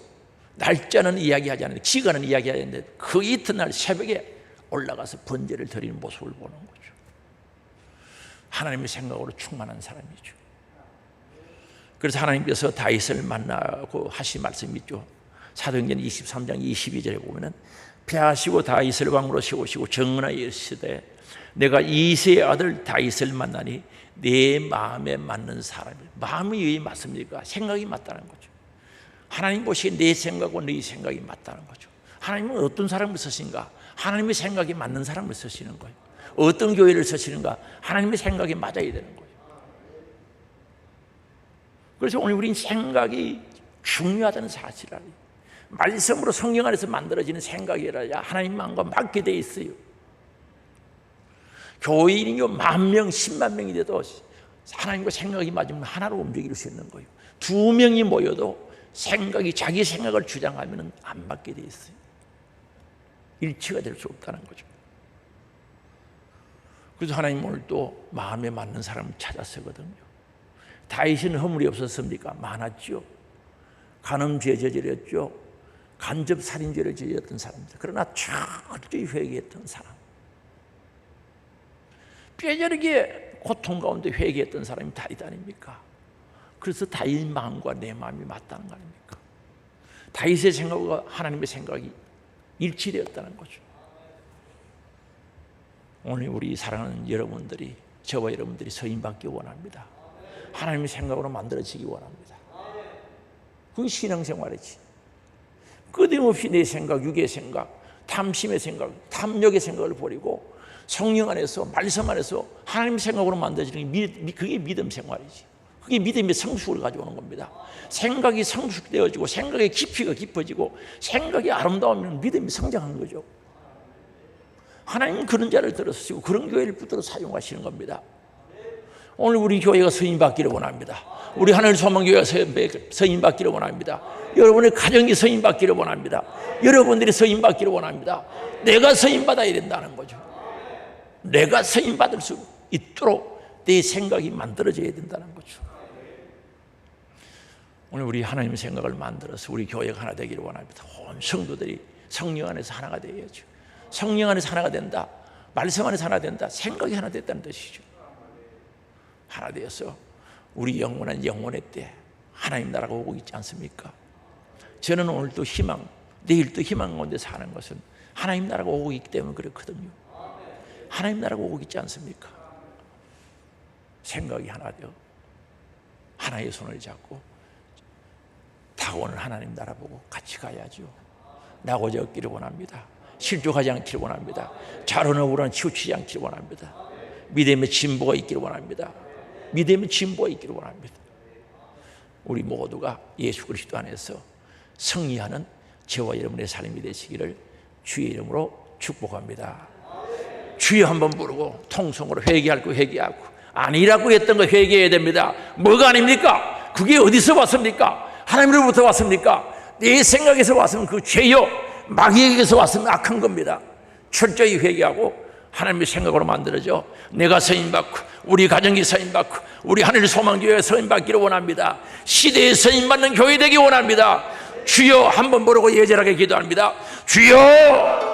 Speaker 1: 날짜는 이야기하지 않는데 시간은 이야기하지 않는데 그 이튿날 새벽에 올라가서 번제를 드리는 모습을 보는 거죠. 하나님의 생각으로 충만한 사람이죠. 그래서 하나님께서 다윗을 만나고 하신 말씀이 있죠. 사도행전 23장 22절에 보면은 패하시고 다윗을 왕으로 세우시고 정은하 이르시되 내가 이새의 아들 다윗을 만나니 내 마음에 맞는 사람이에요. 마음이 왜 맞습니까? 생각이 맞다는 거죠. 하나님 보시기에 내 생각과 네 생각이 맞다는 거죠. 하나님은 어떤 사람을 쓰신가? 하나님의 생각이 맞는 사람을 쓰시는 거예요. 어떤 교회를 쓰시는가? 하나님의 생각이 맞아야 되는 거예요. 그래서 오늘 우린 생각이 중요하다는 사실을 말씀으로 성경 안에서 만들어지는 생각이라야 하나님 마음과 맞게 돼 있어요. 교인이요 10,000명, 10만 명이 돼도 하나님과 생각이 맞으면 하나로 움직일 수 있는 거예요. 2명이 모여도 생각이 자기 생각을 주장하면 안 맞게 돼 있어요. 일치가 될 수 없다는 거죠. 그래서 하나님 오늘 또 마음에 맞는 사람을 찾았거든요. 다윗은 허물이 없었습니까? 많았죠. 간음죄 저질렀죠. 간접살인죄를 저질렀던 사람입니다. 그러나 철저히 회개했던 사람, 뼈저리게 고통 가운데 회개했던 사람이 다윗 아닙니까? 그래서 다윗 마음과 내 마음이 맞다는 거 아닙니까? 다윗의 생각과 하나님의 생각이 일치되었다는 거죠. 오늘 우리 사랑하는 여러분들이, 저와 여러분들이 서임받기 원합니다. 하나님의 생각으로 만들어지기 원합니다. 그게 신앙생활이지. 끊임없이 내 생각, 육의 생각, 탐심의 생각, 탐욕의 생각을 버리고 성령 안에서, 말씀 안에서 하나님의 생각으로 만들어지는 게 그게 믿음 생활이지. 그게 믿음의 성숙을 가져오는 겁니다. 생각이 성숙되어지고 생각의 깊이가 깊어지고 생각이 아름다우면 믿음이 성장하는 거죠. 하나님은 그런 자를 들어쓰시고 그런 교회를 붙들어 사용하시는 겁니다. 오늘 우리 교회가 서임받기를 원합니다. 우리 하늘 소망교회가 서임받기를 원합니다. 여러분의 가정이 서임받기를 원합니다. 여러분들이 서임받기를 원합니다. 내가 서임받아야 된다는 거죠. 내가 서임받을 수 있도록 내 생각이 만들어져야 된다는 거죠. 오늘 우리 하나님의 생각을 만들어서 우리 교회가 하나 되기를 원합니다. 온 성도들이 성령 안에서 하나가 되어야죠. 성령 안에서 하나가 된다, 말씀 안에서 하나 된다, 생각이 하나 됐다는 뜻이죠. 하나 되어서 우리 영원한 영혼의 때 하나님 나라가 오고 있지 않습니까? 저는 오늘도 희망, 내일도 희망 가운데 사는 것은 하나님 나라가 오고 있기 때문에 그렇거든요. 하나님 나라가 오고 있지 않습니까? 생각이 하나 되어 하나의 손을 잡고 다가오는 하나님 나라 보고 같이 가야죠. 나고자 얻기를 원합니다. 실족하지 않기를 원합니다. 자로는 우로는 치우치지 않기를 원합니다. 믿음의 진보가 있기를 원합니다. 믿음의 진보가 있기를 원합니다. 우리 모두가 예수 그리스도 안에서 승리하는 저와 여러분의 삶이 되시기를 주의 이름으로 축복합니다. 주여 한번 부르고 통성으로 회개할 거 회개하고 아니라고 했던 거 회개해야 됩니다. 뭐가 아닙니까? 그게 어디서 왔습니까? 하나님으로부터 왔습니까? 내 생각에서 왔으면 그 죄요, 마귀에게서 왔으면 악한 겁니다. 철저히 회개하고 하나님의 생각으로 만들어져 내가 서임받고 우리 가정이 서임받고 우리 하늘 소망교회가 서임받기를 원합니다. 시대에 서임받는 교회 되기 원합니다. 주여 한번 부르고 예절하게 기도합니다. 주여